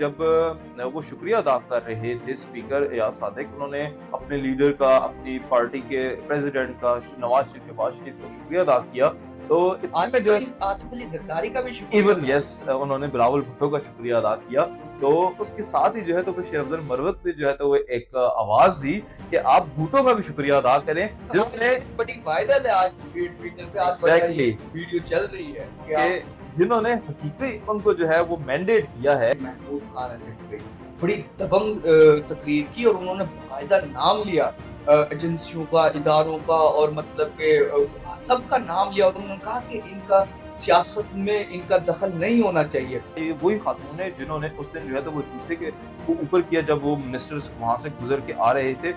जब वो शुक्रिया अदा कर रहे थे स्पीकर एयाज सादिक, उन्होंने अपने लीडर का, अपनी पार्टी के प्रेसिडेंट का, नवाज शरीफ, शहबाज शरीफ का शुक्रिया अदा किया। तो इतने में जो आसिफ अली जरदारी का भी शुक्रिया इवन अदा यस उन्होंने बिलावल भुट्टो का शुक्रिया अदा किया। तो उसके साथ ही जो है तो फिर शेर अफजल मरवत ने जो है तो वो एक आवाज दी कि आप भुट्टो का भी शुक्रिया अदा करें, जिन्होंने बड़ी वायरल है आज ट्विटर पे, आज बड़ा ये एग्जैक्टली वीडियो चल रही है कि कि जिन्होंने हकीकी उनको जो है वो मैंडेट दिया है। महमूद खान अजहर बड़ी दबंग तकरीर की और उन्होंने बाकायदा नाम लिया एजेंसियों का, इदारों का और मतलब के सबका नाम लिया और उन्होंने कहा कि इनका सियासत में इनका दखल नहीं होना चाहिए। ये वही खातून है जिन्होंने उस दिन जो है तो वो जूते के वो ऊपर किया जब वो मिनिस्टर्स वहां से गुजर के आ रहे थे,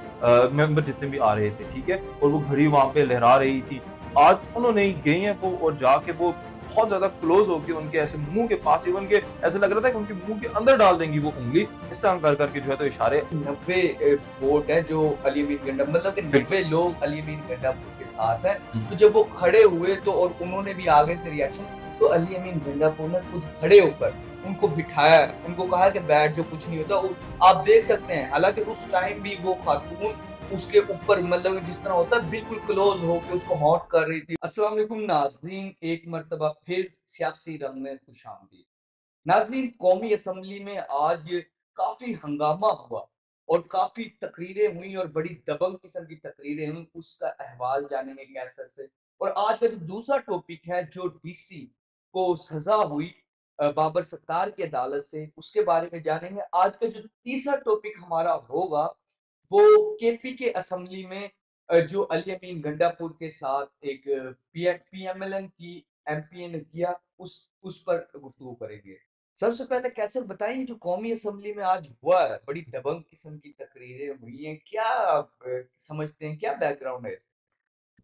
मेंबर जितने भी आ रहे थे, ठीक है, और वो घड़ी वहां पे लहरा रही थी। आज उन्होंने ही गई हैं वो और जाके वो बहुत ज्यादा क्लोज होके उनके ऐसे मुंह के पास, इवन के ऐसे लग रहा था कि उनके मुंह के अंदर डाल देंगी वो उंगली, इस तरह कर करके जो है तो इशारे। 90 वोट है जो अली अमीन गंडा, मतलब कि 90 लोग अली अमीन गंडापुर के साथ हैं। तो जब वो खड़े हुए तो और उन्होंने भी आगे से रिएक्शन, तो अली अमीन गंडापुर ने खुद खड़े होकर उनको बिठाया, उनको कहा कि बैठ जो कुछ नहीं होता। आप देख सकते हैं, हालांकि उस टाइम भी वो खातून उसके ऊपर मतलब जिस तरह होता है बिल्कुल क्लोज होकर उसको हॉट कर रही थी। अस्सलाम वालेकुम नाज़रीन, एक मर्तबा फिर सियासी रंग में खुशामदीद। नाज़रीन, कौमी असम्बली में आज काफी हंगामा हुआ और काफी तकरीरें हुई और बड़ी दबंग किस्म की तकरीरें हुई। उसका अहवाल जानेंगे कैसर से। और आज का जो दूसरा टॉपिक है, जो डीसी को सजा हुई बाबर सत्तार की अदालत से, उसके बारे में जानेंगे। आज का जो तीसरा टॉपिक हमारा होगा वो केपी के असेंबली में जो अली अमीन गंडापुर के साथ एक पीएमएलएन की एमपीए ने किया, उस पर गुफ्तगू करेंगे। सबसे पहले कैसे बताइए, जो कौमी असेंबली में आज हुआ है, बड़ी दबंग किस्म की तकरीरें हुई हैं, क्या आप समझते हैं, क्या बैकग्राउंड है?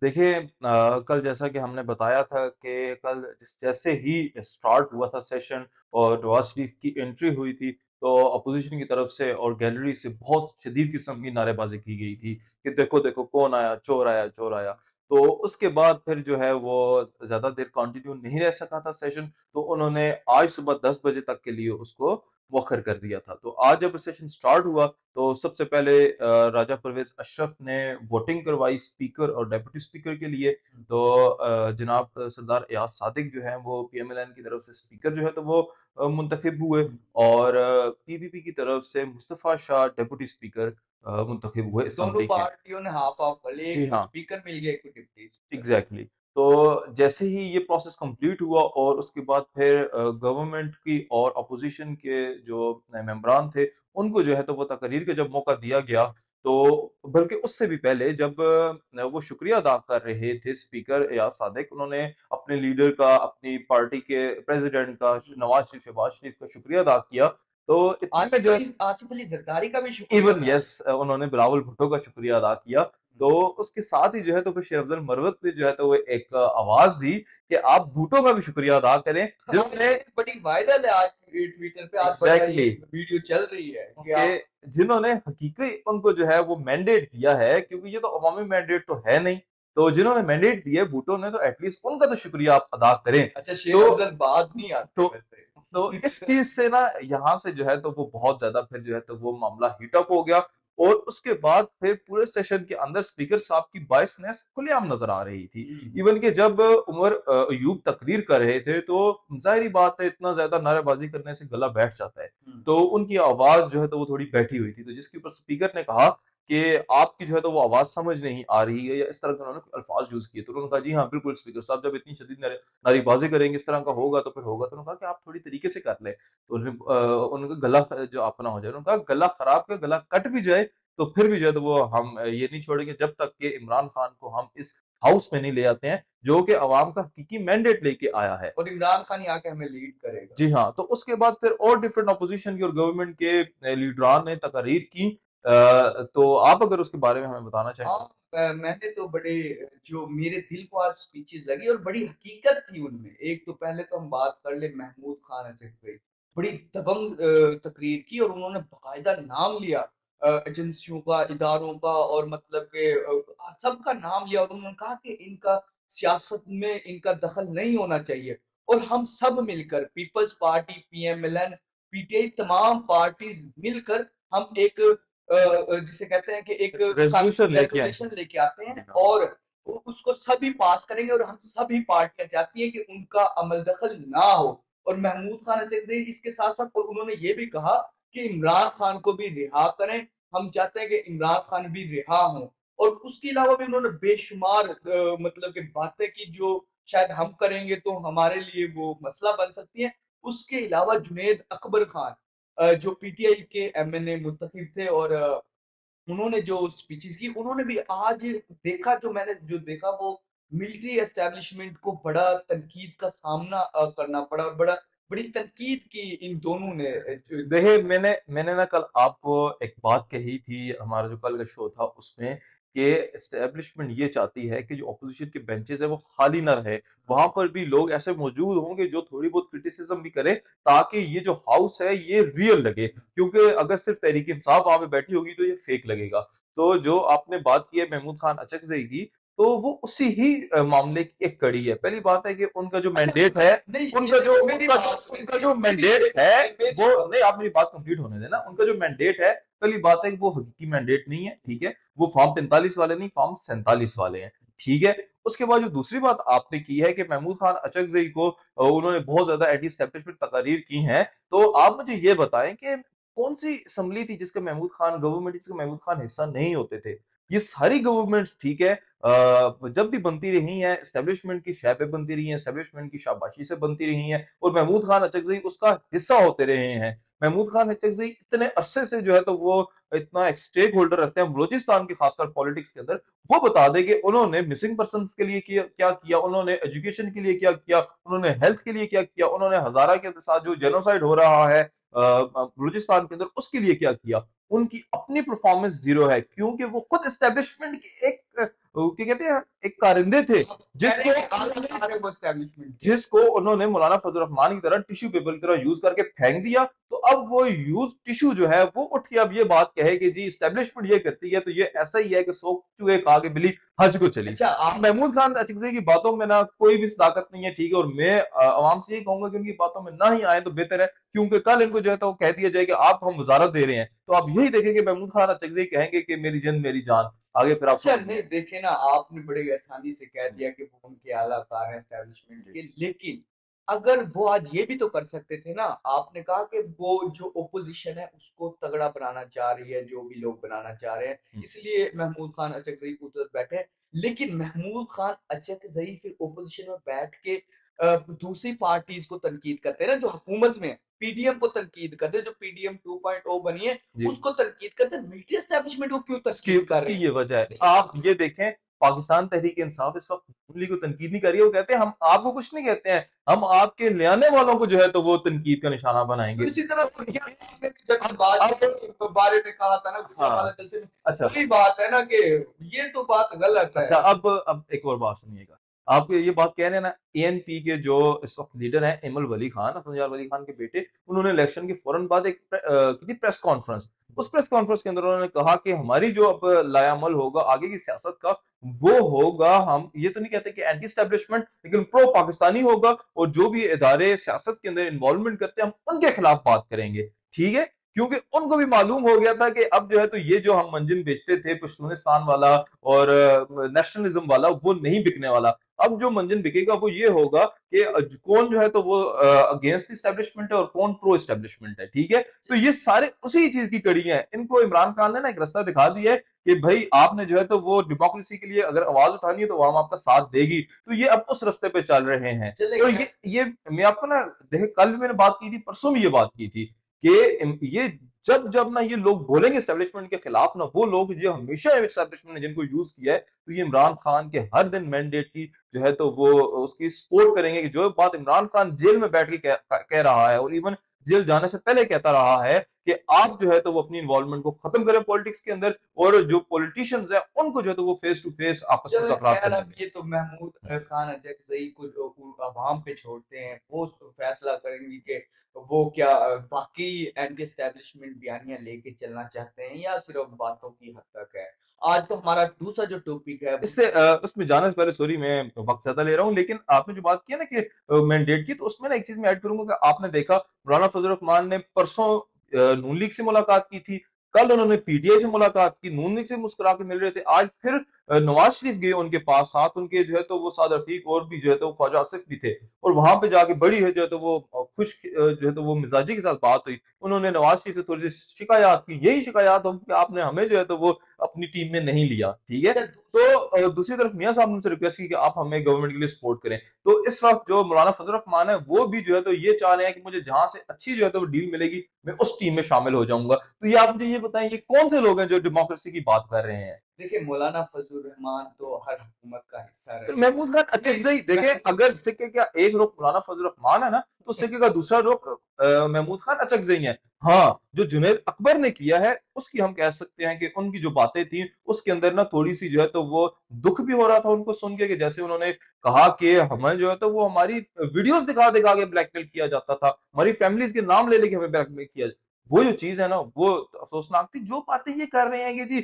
देखिए कल जैसा कि हमने बताया था कि कल जैसे ही स्टार्ट हुआ था सेशन और नवाज शरीफ की एंट्री हुई थी, तो अपोजिशन की तरफ से और गैलरी से बहुत शदीद किस्म की नारेबाजी की गई थी कि देखो देखो कौन आया, चोर आया, चोर आया। तो उसके बाद फिर जो है वो ज्यादा देर कंटिन्यू नहीं रह सका था सेशन, तो उन्होंने आज सुबह 10 बजे तक के लिए उसको मौखर कर दिया था। तो आज जब सेशन स्टार्ट हुआ तो सबसे पहले राजा परवेज अशरफ ने वोटिंग करवाई स्पीकर और डेप्यूटी स्पीकर के लिए। तो जनाब सरदार एयाज सादिक जो है वो पीएमएलएन की तरफ से स्पीकर जो है तो वो मुंतखब हुए, और पीपीपी की तरफ से मुस्तफा शाह डेप्यूटी स्पीकर मुंतखब हुए दोनों असेंबली के। पार्टियों ने हाफ हाफ कर लिए, जी एक हाँ, स्पीकर मिल गया, एक डिप्टी स्पीकर। एग्जैक्टली तो जैसे ही ये प्रोसेस कंप्लीट हुआ और उसके बाद फिर गवर्नमेंट की और अपोजिशन के जो मेंबरान थे, उनको जो है तो वो तकरीर के जब मौका दिया गया, तो बल्कि उससे भी पहले जब वो शुक्रिया अदा कर रहे थे स्पीकर एयाज सादिक, उन्होंने अपने लीडर का, अपनी पार्टी के प्रेसिडेंट का, नवाज शरीफ, शहबाज शरीफ का शुक्रिया अदा किया। तो इतने में जो आसिफ अली जरदारी का भी शुक्रिया इवन अदा। यस उन्होंने बिलावल भुट्टो का शुक्रिया अदा किया। तो उसके साथ ही जो है तो फिर शेर अफजल मरवत ने जो है तो वो एक आवाज दी कि आप भुट्टो का भी शुक्रिया अदा करें, जिन्होंने बड़ी वायरल है आज ट्विटर पे, आज बड़ा ये एग्जैक्टली वीडियो चल रही है कि आप कि जिन्होंने हकीकी उनको जो है वो मैंडेट दिया है, क्योंकि ये तो अवामी मैंडेट तो है नहीं। तो जिन्होंने मैंडेट दिया है भुट्टो ने, तो एटलीस्ट उनका तो शुक्रिया आप अदा करें। अच्छा, शेर तो अफजल बाद नहीं आते तो वैसे। तो इस चीज से ना यहाँ से जो है तो वो बहुत ज्यादा फिर जो है तो वो मामला हीटअप हो गया। और उसके बाद फिर पूरे सेशन के अंदर स्पीकर साहब की बायसनेस खुलेआम नजर आ रही थी। इवन कि जब उमर अयूब तकरीर कर रहे थे, तो जाहिर बात है इतना ज्यादा नारेबाजी करने से गला बैठ जाता है। तो उनकी आवाज जो है तो वो थोड़ी बैठी हुई थी, तो जिसके ऊपर स्पीकर ने कहा कि आपकी जो है तो वो आवाज समझ नहीं आ रही है, या इस तरह के उन्होंने अल्फाज यूज किए। तो उन्होंने कहा जी हाँ बिल्कुल स्पीकर साहब, जब इतनी शदीद नारेबाजी करेंगे, इस तरह का होगा तो फिर होगा। तो उन्होंने कहा कि आप थोड़ी तरीके से कर ले, तो उनका गला जो अपना हो जाए। उन्होंने कहा गला खराब का गला कट भी जाए तो फिर भी जो है तो वो हम ये नहीं छोड़ेंगे जब तक कि इमरान खान को हम इस हाउस में नहीं ले आते हैं, जो कि अवाम का हकीकी मैंडेट लेके आया है। और इमरान खान यहाँ के हमें लीड करेगा। जी हाँ, तो उसके बाद फिर और डिफरेंट अपोजिशन की और गवर्नमेंट के लीडरान ने तकारीर की। तो आप अगर उसके बारे में हमें बताना चाहें। हाँ, मैंने तो बड़े जो मेरे दिल को आज स्पीचेस लगी और बड़ी हकीकत थी उनमें। एक तो पहले तो हम बात कर ले महमूद खान अजहर पे, बड़ी दबंग तकरीर की और उन्होंने बाकायदा नाम लिया एजेंसियों का, इदारों का और मतलब के सबका नाम लिया और उन्होंने कहा कि इनका सियासत में इनका दखल नहीं होना चाहिए। और हम सब मिलकर पीपल्स पार्टी, पीएमएलएन पीटीआई तमाम पार्टीज मिलकर हम एक जिसे कहते हैं कि एक रेजोल्यूशन लेके आए रेगुलेशन लेके आते हैं और उसको सभी पास करेंगे और हम सभी पार्टियां चाहती हैं कि उनका अमल दखल ना हो। और महमूद खान अचकज़ई इसके साथ साथ और उन्होंने ये भी कहा कि इमरान खान को भी रिहा करें, हम चाहते हैं कि इमरान खान भी रिहा हों। और उसके अलावा भी उन्होंने बेशुमार मतलब कि बातें की जो शायद हम करेंगे तो हमारे लिए वो मसला बन सकती है। उसके अलावा जुनेद अकबर खान जो पीटीआई के एमएनए मुंतखब थे और उन्होंने जो स्पीचेस की उन्होंने भी आज देखा, जो मैंने जो देखा वो मिलिट्री एस्टेब्लिशमेंट को बड़ा तनकीद का सामना करना पड़ा और बड़ी तनकीद की इन दोनों ने। देखिए, मैंने ना कल आपको एक बात कही थी, हमारा जो कल का शो था उसमें, कि एस्टेब्लिशमेंट ये चाहती है कि जो ऑपोजिशन के बेंचेस है वो खाली ना रहे, वहां पर भी लोग ऐसे मौजूद होंगे जो थोड़ी बहुत क्रिटिसिज्म भी करें, ताकि ये जो हाउस है ये रियल लगे, क्योंकि अगर सिर्फ तहरीक इंसाफ वहां पे बैठी होगी तो ये फेक लगेगा। तो जो आपने बात की है महमूद खान अचकजई की, तो वो उसी ही मामले की एक कड़ी है। पहली बात है कि उनका जो मैंडेट है, नहीं, उनका जो मैंडेट है वो नहीं, आप मेरी बात कंप्लीट होने देना। उनका जो मैंडेट है, पहली बात है कि वो हकीकी मैंडेट नहीं है, ठीक है, वो फॉर्म 43 वाले नहीं, फॉर्म 47 वाले हैं, ठीक है। उसके बाद जो दूसरी बात आपने की है कि महमूद खान अचकजई को उन्होंने बहुत ज्यादा एंटी एस्टेब्लिशमेंट तकारीर की हैं, तो आप मुझे ये बताएं कि कौन सी असम्बली थी जिसका महमूद खान गवर्नमेंट, जिसका महमूद खान हिस्सा नहीं होते थे? ये सारी गवर्नमेंट्स, ठीक है, जब भी बनती रही हैं, एस्टेब्लिशमेंट की शय पे बनती रही हैं, एस्टेब्लिशमेंट की शाबाशी से बनती रही हैं, और महमूद खान अचकजई उसका हिस्सा होते रहे हैं। महमूद खान अचकजई इतने अरसे से जो है तो वो इतना एक स्टेक होल्डर रखते हैं बलूचिस्तान की, खासकर पॉलिटिक्स के अंदर। वो बता दे कि उन्होंने मिसिंग पर्सन के लिए क्या किया, उन्होंने एजुकेशन के लिए क्या किया, उन्होंने हेल्थ के लिए क्या किया, उन्होंने हजारा के साथ जो जेनोसाइड हो रहा है बलूचिस्तान के अंदर उसके लिए क्या किया। उनकी अपनी परफॉर्मेंस जीरो है, क्योंकि वो खुद एस्टेब्लिशमेंट के एक क्या कहते हैं, एक कारिंदे थे, जिसको उन्होंने मौलाना फजल रहमान की तरह टिश्यू पेपर की तरह यूज करके फेंक दिया। तो अब वो यूज टिश्यू जो है वो उठ के अब ये बात कहे कि जी एस्टेब्लिशमेंट ये करती है, तो ये ऐसा ही है कि सो चूहे खा के बिल्ली हज को चली। अच्छा, आप महमूद खान अचकज़ई की बातों में ना कोई भी सदाकत नहीं है, ठीक है, और मैं आवाम से यही कहूंगा कि उनकी बातों में ना ही आए तो बेहतर है, क्योंकि कल इनको जो है तो कह दिया जाए कि आप हम वजारत दे रहे हैं, तो आप यही देखेंगे महमूद खान अचकज़ई कहेंगे कि मेरी जन मेरी जान, आगे फिर आप अच्छा नहीं देखे ना, आपने बड़े आसानी से कह दिया कि वो उनके आलाकार हैं एस्टेब्लिशमेंट के, लेकिन अगर वो आज ये भी तो कर सकते थे ना। आपने कहा कि वो जो ओपोजिशन है उसको तगड़ा बनाना चाह रही है, जो भी लोग बनाना चाह रहे हैं, इसलिए महमूद खान अचकज़ई उधर बैठे हैं। लेकिन महमूद खान अचकज़ई फिर ओपोजिशन में बैठ के दूसरी पार्टीज को तनकीद करते हैं ना, जो हुकूमत में है, पीडीएम को तनकीद करते हैं, जो पीडीएम 2.0 बनी है उसको तनकीद करते हैं। मिलिट्री एस्टेब्लिशमेंट को क्यों तनकीद कर रहे हैं? ये वजह है, आप ये देखें, पाकिस्तान तहरीक इंसाफ इस वक्त दिल्ली को तनकीद नहीं कर रही है, वो कहते हैं हम आपको कुछ नहीं कहते हैं, हम आपके ले आने वालों को जो है तो वो तनकीद का निशाना बनाएंगे। तो इसी तरह के बारे में कहा था ना, हाँ, अच्छा, वही बात है ना कि ये तो बात गलत है। अच्छा, अब एक और बात सुनिएगा। आप ये बात कह रहे हैं ना, एएनपी के जो इस वक्त लीडर हैं इमल वली खान, असलम वली खान के बेटे, उन्होंने इलेक्शन के फौरन बाद एक की थी प्रेस कॉन्फ्रेंस। उस प्रेस कॉन्फ्रेंस के अंदर उन्होंने कहा कि हमारी जो अब लायामल होगा आगे की सियासत का, वो होगा, हम ये तो नहीं कहते कि एंटी स्टैब्लिशमेंट, लेकिन प्रो पाकिस्तानी होगा, और जो भी इदारे सियासत के अंदर इन्वॉल्वमेंट करते हैं हम उनके खिलाफ बात करेंगे, ठीक है। क्योंकि उनको भी मालूम हो गया था कि अब जो है तो ये जो हम मंजिल बेचते थे पश्तूनिस्तान वाला और नेशनलिज्म वाला, वो नहीं बिकने वाला। अब जो मंजिल बिकेगा वो ये होगा कि कौन जो है तो वो अगेंस्ट इस्टेब्लिशमेंट है और कौन प्रो इस्टेब्लिशमेंट है, ठीक है। तो ये सारे उसी चीज की कड़ी है। इनको इमरान खान ने ना एक रास्ता दिखा दिया है कि भाई आपने जो है तो वो डेमोक्रेसी के लिए अगर आवाज उठानी है तो हम आपका साथ देगी, तो ये अब उस रास्ते पे चल रहे हैं। तो ये मैं आपको ना देखे, कल भी मैंने बात की थी, परसों भी ये बात की थी कि ये जब जब ना ये लोग बोलेंगे एस्टेब्लिशमेंट के खिलाफ ना, वो लोग जो हमेशा एस्टेब्लिशमेंट ने जिनको यूज किया है, तो ये इमरान खान के हर दिन मैंडेट की जो है तो वो उसकी सपोर्ट करेंगे कि जो बात इमरान खान जेल में बैठ के कह रहा है, और इवन जेल जाने से पहले कहता रहा है कि आप जो है तो वो अपनी इन्वॉल्वमेंट को खत्म करें पॉलिटिक्स के अंदर, और जो पॉलिटिशियंस है उनको जो है तो वो फेस टू फेस आपस में चलो मुज़ाकरात खैर, करने अब दें। ये तो महमूद खान अजहरजई को जो अवाम पे छोड़ते हैं, वो फैसला करेंगे कि वो क्या वाकई एंटी एस्टेब्लिशमेंट बयानियां लेके चलना चाहते हैं या सिर्फ बातों की हद तक है। आज तो हमारा दूसरा जो टॉपिक है इससे उसमें जाने से पहले सॉरी मैं वक्त ज्यादा ले रहा हूँ, लेकिन आपने जो बात की है ना कि मैंडेट की, तो उसमें ना एक चीज मैं ऐड करूंगा कि आपने देखा मौलाना फजल रहमान ने परसों नून लीग से मुलाकात की थी, कल उन्होंने पीटीआई से मुलाकात की, नून लीग से मुस्कुरा के मिल रहे थे, आज फिर नवाज शरीफ गए उनके पास, साथ उनके जो है तो वो साद रफीक और भी जो है तो ख्वाजा आसिफ भी थे, और वहां पे जाके बड़ी है जो है तो वो खुश जो है तो वो मिजाजी के साथ बात हुई। उन्होंने नवाज शरीफ से थोड़ी सी शिकायत की, यही शिकायत होगी कि आपने हमें जो है तो वो अपनी टीम में नहीं लिया, ठीक है। अच्छा तो दूसरी तरफ मियां साहब ने उनसे रिक्वेस्ट की कि आप हमें गवर्नमेंट के लिए सपोर्ट करें। तो इस वक्त जो मौलाना फजल रहमान है वो भी जो है तो ये चाह रहे हैं कि मुझे जहां से अच्छी जो है तो वो डील मिलेगी मैं उस टीम में शामिल हो जाऊंगा। तो ये आप मुझे ये बताएं, ये कौन से लोग हैं जो डेमोक्रेसी की बात कर रहे हैं? देखिए, मौलाना फजल रहमान तो हर हुकूमत का हिस्सा फिर रहे हैं। महमूद खान नहीं, अचकजई देखें, अगर सिक्के का एक रुख मौलाना फजल रहमान है ना, तो सिक्के का दूसरा रुख महमूद खान अचकजई है। हाँ, जो जुनैद अकबर ने किया है उसकी हम कह सकते हैं कि उनकी जो बातें थी उसके अंदर ना थोड़ी सी जो है तो वो दुख भी हो रहा था उनको सुन के, कि जैसे उन्होंने कहा कि हमें जो है तो वो हमारी वीडियोस दिखा दिखा के ब्लैकमेल किया जाता था, हमारी फैमिलीज के नाम ले लेके हमें ब्लैकमेल किया, वो जो चीज है ना वो अफसोसनाक थी। जो बातें ये कर रहे हैं कि जी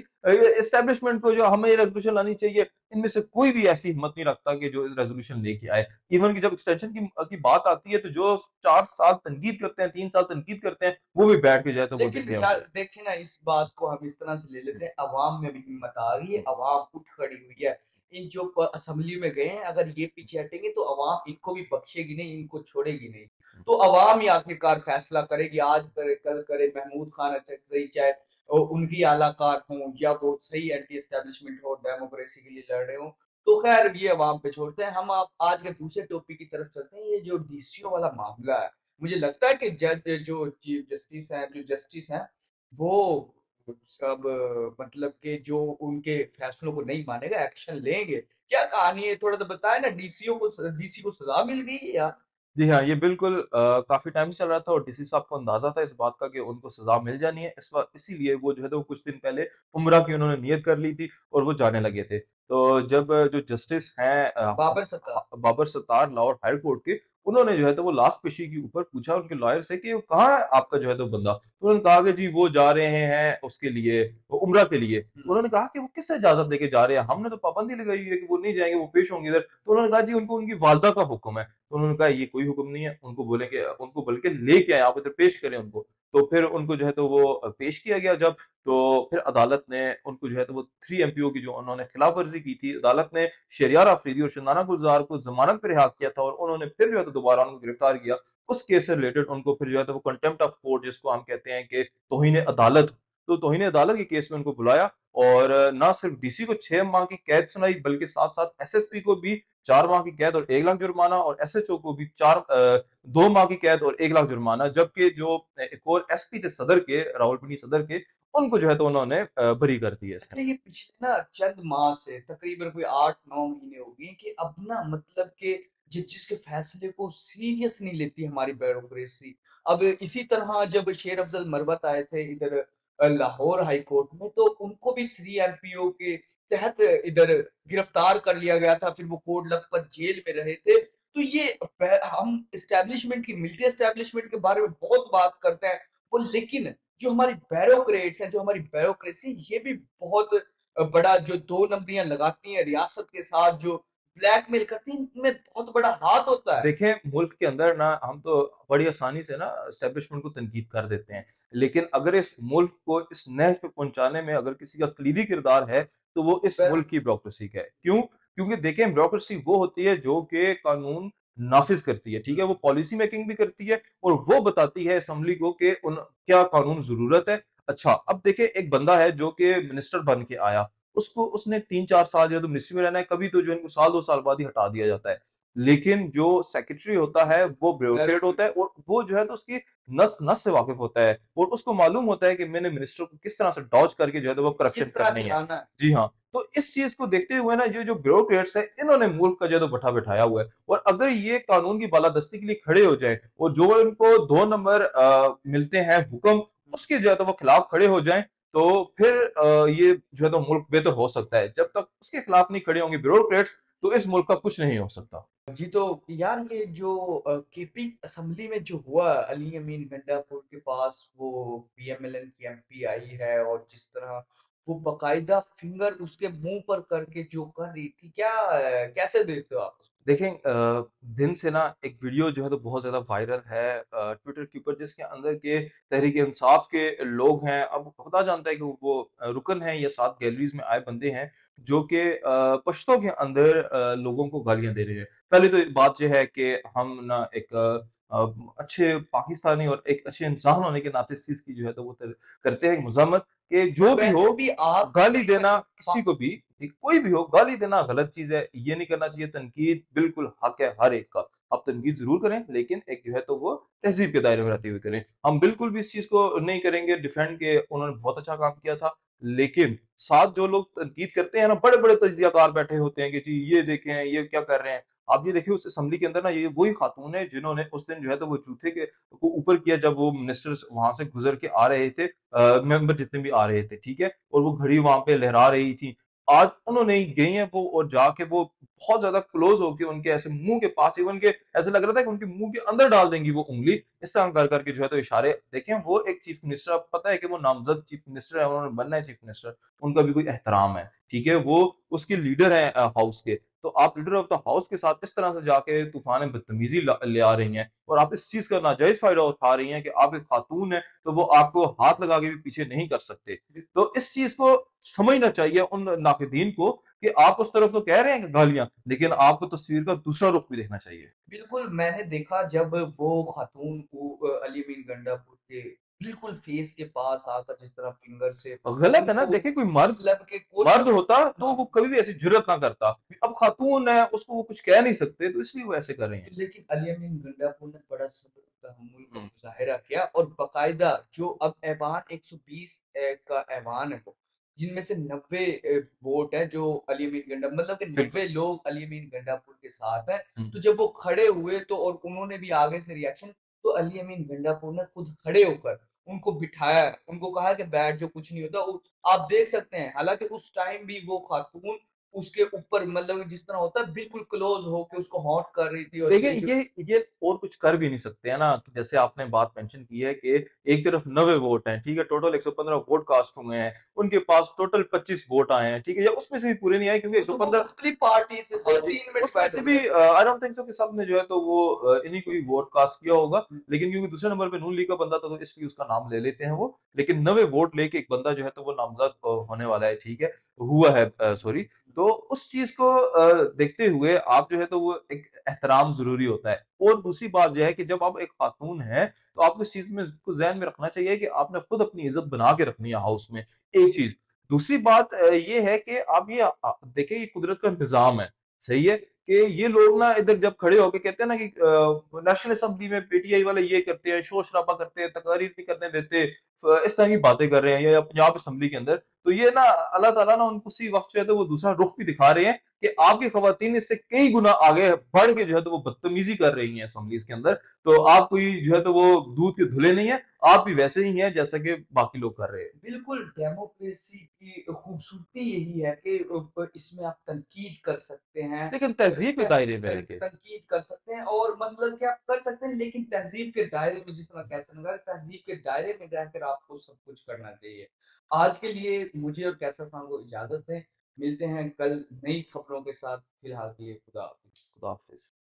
एस्टेब्लिशमेंट को जो हमें रेजोल्यूशन लानी चाहिए, इनमें से कोई भी ऐसी हिम्मत नहीं रखता कि जो रेजोल्यूशन लेके आए। इवन की जब एक्सटेंशन की बात आती है तो जो 4 साल तनकीद करते हैं, 3 साल तनकीद करते हैं, वो भी बैठ के जाए तो बोलते लेकिन थे यार हमसे। देखिए ना, इस बात को हम इस तरह से ले लेते हैं, अवाम में भी हिम्मत आ गई है, अवाम उठ खड़ी हुई है। इन जो असेंबली में गए हैं, अगर ये पीछे हटेंगे तो अवाम इनको भी बख्शेगी नहीं, इनको छोड़ेगी नहीं। तो अवाम ही आखिरकार फैसला करेगी, आज करे कल करे, महमूद खान अचकजई चाहे उनकी आलाकार हों या वो सही एंटी एस्टेब्लिशमेंट हो, डेमोक्रेसी के लिए लड़ रहे हो, तो खैर ये अवाम पे छोड़ते हैं। हम आप आज के दूसरे टॉपिक की तरफ चलते हैं, ये जो डीसीओ वाला मामला है। मुझे लगता है कि जज जो चीफ जस्टिस हैं, जो जस्टिस हैं, वो सब मतलब कि जो उनके फैसलों को नहीं मानेगा, एक्शन लेंगे। क्या कहानी है, थोड़ा तो बताएं ना। डीसी को सजा मिल गई या? जी हाँ, ये बिल्कुल काफ़ी टाइम से चल रहा था और डीसी साहब को अंदाज़ा था इस बात का कि उनको सज़ा मिल जानी है। इसीलिए वो जो है तो कुछ दिन पहले उम्रा की उन्होंने नियत कर ली थी और वो जाने लगे थे। तो जब जो जस्टिस हैं बाबर सत्तार। बाबर सत्तार लाहौर हाई कोर्ट के, उन्होंने जो है तो वो लास्ट पेशी के ऊपर पूछा उनके लॉयर से कि कहाँ है आपका जो है तो बंदा? तो उन्होंने कहा कि जी वो जा रहे हैं उसके लिए, वो उम्रा के लिए। हम्म। उन्होंने कहा कि वो किससे इजाज़त लेके जा रहे हैं? हमने तो पाबंदी लगाई हुई है कि वो नहीं जाएँगे, वो पेश होंगे इधर। तो उन्होंने कहा जी उनको उनकी वालिदा का हुक्म है। तो उन्होंने कहा ये कोई हुक्म नहीं है, उनको बोले कि उनको बल्कि लेके आए, आप इधर पेश करें उनको। तो फिर उनको जो है तो वो पेश किया गया जब, तो फिर अदालत ने उनको जो है तो वो 3 एमपीओ की जो उन्होंने खिलाफवर्जी की थी, अदालत ने शहरियार आफरीदी और शंदाना गुलजार को जमानत पर रिहा किया था और उन्होंने फिर जो है तो दोबारा उनको गिरफ्तार किया। उस केस से रिलेटेड उनको फिर जो है तो वो कंटेम्प्ट ऑफ कोर्ट, जिसको हम कहते हैं कि तौहीन अदालत, तो तौहीन अदालत के केस में उनको बुलाया और ना सिर्फ डीसी को 6 माह की कैद सुनाई, बल्कि साथ-साथ एसएसपी को भी 4 माह की कैद और 1 लाख जुर्माना, और एसएचओ को भी 2 माह की कैद और 1 लाख जुर्माना, जबकि जो एक और एसपी थे सदर के, रावलपिंडी सदर के, उनको जो है तो उन्होंने बरी कर दिया अच्छा, इसमें। ये पिछले ना चंद माह से तकरीबन कोई 8-9 महीने हो गए कि अब ना मतलब कि जजेस के फैसले को सीरियस नहीं लेती हमारी ब्यूरोक्रेसी। अब इसी तरह जब शेर अफजल मरवत आए थे इधर लाहौर हाई कोर्ट में, तो उनको भी 3 एमपीओ के तहत इधर गिरफ्तार कर लिया गया था, फिर वो कोर्ट लखपत जेल में रहे थे। तो ये हम एस्टेब्लिशमेंट की, मिलिट्री एस्टेब्लिशमेंट के बारे में बहुत बात करते हैं वो, लेकिन जो हमारी बैरोक्रेट्स हैं, जो हमारी ब्यूरोक्रेसी, ये भी बहुत बड़ा जो 2 नंबरियां लगाती हैं रियासत के साथ, जो ब्लैकमेल करती हैं, इनमें बहुत बड़ा हाथ होता है। देखें, मुल्क के अंदर ना हम तो बड़ी आसानी से ना एस्टेब्लिशमेंट को तनकीद कर देते हैं, लेकिन अगर इस मुल्क को इस नहज पे पहुंचाने में अगर किसी का कलीदी किरदार है तो वो इस ब मुल्क की ब्यूरोक्रेसी का है। क्यों? क्योंकि देखें, ब्यूरोक्रेसी वो होती है जो कि कानून नाफिज करती है, ठीक है, वो पॉलिसी मेकिंग भी करती है और वो बताती है असेंबली को कि उन क्या कानून जरूरत है। अच्छा, अब देखें, एक बंदा है जो कि मिनिस्टर बन के आया, उसको उसने 3-4 साल जो तो मिनिस्ट्री में रहना है, कभी तो जो इनको साल 2 साल बाद ही हटा दिया जाता है। लेकिन जो सेक्रेटरी होता है वो ब्यूरोक्रेट होता है और वो जो है तो उसकी नस नस से वाकिफ होता है और उसको मालूम होता है कि मैंने मिनिस्टर को किस तरह से डॉज करके जो है तो वो किस करप्शन तरह करनी है। गिराना है। जी हाँ, तो इस चीज को देखते हुए ना ये जो ब्यूरोक्रेट्स है इन्होंने मुल्क का जो है तो बठा बिठाया हुआ है, और अगर ये कानून की बालादस्ती के लिए खड़े हो जाए और जो इनको 2 नंबर मिलते हैं हुक्म, उसके जो है तो वो खिलाफ खड़े हो जाएं, तो फिर ये जो है तो मुल्क बेहतर हो सकता है। जब तक उसके खिलाफ नहीं खड़े होंगे ब्यूरोक्रेट्स, तो इस मुल्क का कुछ नहीं हो सकता। जी, तो यार ये जो केपी असेंबली में जो हुआ, अली अमीन गंडापुर के पास वो पीएमएलएन की एमपी आई है, और जिस तरह वो बकायदा फिंगर उसके मुंह पर करके जो कर रही थी, क्या कैसे देखते हो आप उसको? देखें, दिन से ना एक वीडियो जो है तो बहुत ज़्यादा वायरल है ट्विटर के ऊपर, जिसके अंदर के तहरीक-ए-इंसाफ के लोग हैं। अब खुदा जानता है कि वो रुकन हैं या 7 गैलरीज़ में आए बंदे हैं, जो कि पश्तों के अंदर लोगों को गालियाँ दे रहे हैं। पहले तो बात ये है कि हम ना एक अच्छे पाकिस्तानी और एक अच्छे इंसान होने के नाते इस चीज़ की जो है तो वो करते हैं मज़म्मत कि जो भी हो, वैसे भी आप गाली कहीं न देना पा किसी को भी, कोई भी हो, गाली देना गलत चीज़ है, ये नहीं करना चाहिए। तनकीद बिल्कुल हक है हर एक का। आप तनकीद ज़रूर करें, लेकिन एक जो है तो वो तहज़ीब के दायरे में रहते हुए करें। हम बिल्कुल भी इस चीज़ को नहीं करेंगे डिफेंड के उन्होंने बहुत अच्छा काम किया था, लेकिन साथ जो लोग तनकीद करते हैं ना, बड़े-बड़े तज्ज़ियाकार बैठे होते हैं कि जी ये देखें, ये क्या कर रहे हैं। आप ये देखिए उस असेंबली के अंदर ना, ये वही खातून है जिन्होंने उस दिन जो है तो वो जूते के को ऊपर किया जब वो मिनिस्टर्स वहाँ से गुज़र के आ रहे थे, मेंबर जितने भी आ रहे थे, ठीक है? और वो घड़ी वहाँ पे लहरा रही थी। आज उन्होंने ही गई हैं वो और जाके वो बहुत ज़्यादा क्लोज़ होके उनके ऐसे मुँह के पास, इवन के ऐसा लग रहा था कि उनके मुँह के अंदर डाल देंगी वो उँगली, इस तरह कर के जो है तो इशारे देखें, वो एक चीफ़ मिनिस्टर, आपको पता है कि वो नामज़द चीफ़ मिनिस्टर है, उन्होंने बनना है चीफ़ मिनिस्टर, उनका भी कोई एहतराम है, ठीक है? वो उसके लीडर हैं हाउस के, तो आप लीडर ऑफ द हाउस के साथ इस तरह से जाके तूफ़ान बदतमीज़ी ले आ रही हैं और आप इस चीज़ का नाजायज़ फ़ायदा उठा रही हैं कि आप एक खातून हैं, तो वो आपको हाथ लगा के भी पीछे नहीं कर सकते। तो इस चीज़ को समझना चाहिए उन नाक़िदीन को कि आप उस तरफ तो कह रहे हैं कि गालियाँ, लेकिन आपको तस्वीर का दूसरा रुख भी देखना चाहिए। बिल्कुल, मैंने देखा जब वो खातून को अली अमीन गंडापुर के बिल्कुल फेस के पास आकर जिस तरह फिंगर से गलत है ना, उनको देखिए कोई मर्द मतलब के मर्द कोशिश। होता तो हाँ, वो कभी भी ऐसी जुर्रत ना करता। अब खातून है, उसको वो कुछ कह नहीं सकते, तो इसलिए वो ऐसे कर रही हैं। लेकिन अली अमीन गंडापुर ने बड़ा सब्र तहम्मुल का हुँ, मुज़ाहिरा किया, और बाकायदा जो अब ऐवान 120 का ऐवान है वो, जिनमें से 90 वोट हैं जो अली अमीन गंडा मतलब कि बिल्कुल। 90 लोग अली अमीन गंडापुर के साथ हैं। हुँ। तो जब वो खड़े हुए तो और उन्होंने भी आगे से रिएक्शन, तो अली अमीन गंडापुर ने खुद खड़े होकर उनको बिठाया, उनको कहा कि बैठ जाओ, कुछ नहीं होता। आप देख सकते हैं, हालाँकि उस टाइम भी वो खातून उसके ऊपर मतलब जिस तरह होता है बिल्कुल क्लोज़ होके उसको हॉट कर रही थी, और देखिए, ये जो ये और कुछ कर भी नहीं सकते हैं ना, कि जैसे आपने बात मेंशन की है कि एक तरफ 90 वोट हैं, ठीक है? टोटल 115 वोट कास्ट हुए हैं, उनके पास टोटल 25 वोट आए हैं, ठीक है? या उसमें से भी पूरे नहीं आए क्योंकि उसमें वो 115। मुख्तलिफ पार्टी से थे, हाँ जी, 3 में उसमें डिवाइड से हो भी गए। आई डोंट थिंक सो कि सबने जो है तो वो इन्हीं को ही वोट कास्ट किया होगा, लेकिन क्योंकि दूसरे नंबर पे नून लीग का बंदा था, तो इसलिए उसका नाम ले लेते हैं वो। लेकिन 90 वोट लेके एक बंदा जो है तो वो नामज़द होने वाला है, ठीक है? हुआ है, सॉरी। तो उस चीज़ को देखते हुए आप जो है तो वो एक एहतराम ज़रूरी होता है। और दूसरी बात ये है कि जब आप एक खातून हैं, तो आपको इस चीज़ में को ज़हन में रखना चाहिए कि आपने खुद अपनी इज़्ज़त बना के रखनी है हाउस में, एक चीज़। दूसरी बात ये है कि आप ये देखिए, ये कुदरत का इंतज़ाम है, सही है? कि ये लोग ना इधर जब खड़े होके कहते हैं ना कि नेशनल असेंबली में पीटीआई वाले ये करते हैं, शोर-शराबा करते हैं, तकारीर नहीं करने देते, इस तरह की बातें कर रहे हैं, या पंजाब असेंबली के अंदर, तो ये ना अल्लाह ताला ना उनको उसी वक़्त जो है तो वो दूसरा रुख भी दिखा रहे हैं कि आपकी ख़वातीन इससे कई गुना आगे बढ़ के जो है तो वो बदतमीज़ी कर रही हैं असेंबलीज़ के अंदर। तो आप कोई जो है तो वो दूध के धुले नहीं हैं, आप भी वैसे ही हैं जैसा कि बाकी लोग कर रहे हैं। बिल्कुल, डेमोक्रेसी की खूबसूरती यही है कि इसमें आप तनकीद कर सकते हैं, लेकिन तहज़ीब के त दायरे में त रह के। तनकीद कर सकते हैं, और मतलब कि आप कर सकते हैं, लेकिन तहज़ीब के दायरे में, जिस तरह कैसर नगर तहज़ीब के दायरे में रहकर आपको सब कुछ करना चाहिए। आज के लिए मुझे और कैसर खान को इजाज़त दें, मिलते हैं कल नई खबरों के साथ, फिलहाल के लिए खुदा हाफ़िज़। खुदा हाफ़िज़।